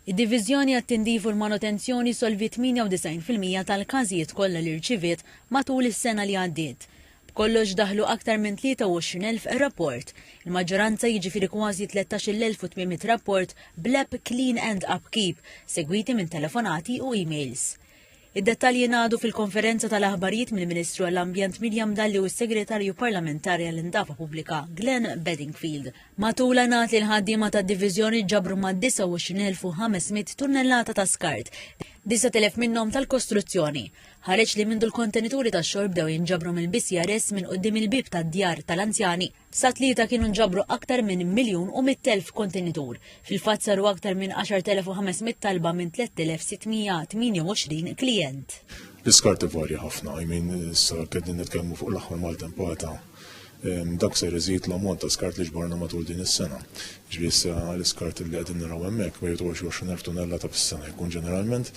Id-Diviżjoni għat-Tindif u l-Manutenzjoni solvit 98% tal-każijiet kollha li rċiviet matul is-sena li għaddiet. B'kollox daħlu aktar minn 23,000 rapport. Il-maġġoranza jiġifieri kważi 13,800 rapport bl-app Clean and Upkeep, segwiti minn telefonati u emails. Id-dettalji ngħadu fil-konferenza tal-aħbarijiet mill-Ministru għall-Ambjent Mirjam Dalli u s-Segretarju Parlamentari għall-Indafa Pubblika Glenn Bedingfield. Matul ngħad li l-ħaddiema tad-Diviżjoni ġabru ma' 29,500 tunnellata ta' skart, 9,000 minnhom tal-kostruzzjoni. Ħareġ li mindu l-kontenituri tax-xorb bdew jinġabru mill-BCRS minn quddiem il-bib tad-djar tal-anzjani. Sa tlieta kienu nġabru aktar minn 1,100,000 kontenitur. Fil-fatt saru aktar minn 10,500 talba minn 3,628 klient. L-iskart varja ħafna, issa qegħdin nitkellmu fuq l-aħħar maltempata. Dak se jżid l-ammont ta' skart li ġbarna matul din is-sena. Ġbiss l-iskart li qegħdin naraw hemmhekk ma jitwalx 20,000 tunnellata fis-sena jkun ġeneralment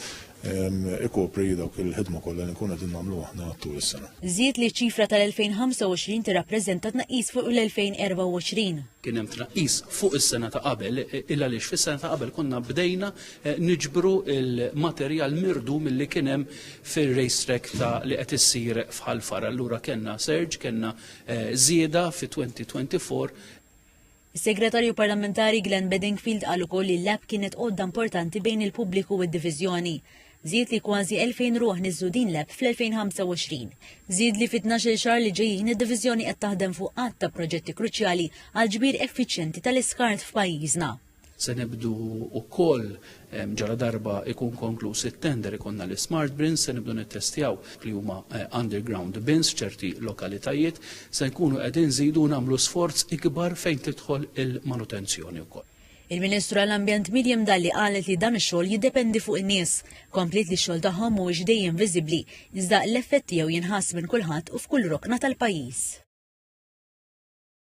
ikopri dawk il-ħidma kollha li nkun qegħdin nagħmlu aħna tul is-sena. Żied li ċifra tal-2025 tirrappreżenta tnaqqis fuq l-2024. Kien hemm tnaqqis fuq is-sena ta' qabel, illa għaliex fis-sena ta' qabel konna bdejna niġbru il-materjal mirdu milli kien hemm fir-racetrack ta' li qed issir f'Ħalfar. Allura kellna surge, kellna żieda fi 2024. Is-Segretarju Parlamentari Glenn Bedingfield qal ukoll li l-app kienet għodda importanti bejn il-pubbliku u d-diviżjoni. Żied li kważi 2,000 ruħ niżżu din l-app fl-2025. Żied li fit-12 xahar li ġejjin id-diviżjoni qed taħdem fuq qatt ta' proġetti kruċjali għal ġbir effiċjenti tal-iskart f'pajjiżna. Se nibdu wkoll ġara darba ikun konkluż it-tender ikonna l-Smart Bins, se nibdu nittestjaw li huma underground bins ċerti lokalitajiet, se nkunu qegħdin nżidu nagħmlu sforz ikbar fejn tidħol il-manutenzjoni wkoll. Il-Ministru għall-Ambjent Mirjam Dalli qalet li dan ix-xogħol jiddependi fuq in-nies, komplet li x-xogħol tagħhom mhuwiex dejjem viżibbli, iżda l-effett tiegħu jinħass minn kulħadd u f'kull rokna tal-pajjiż.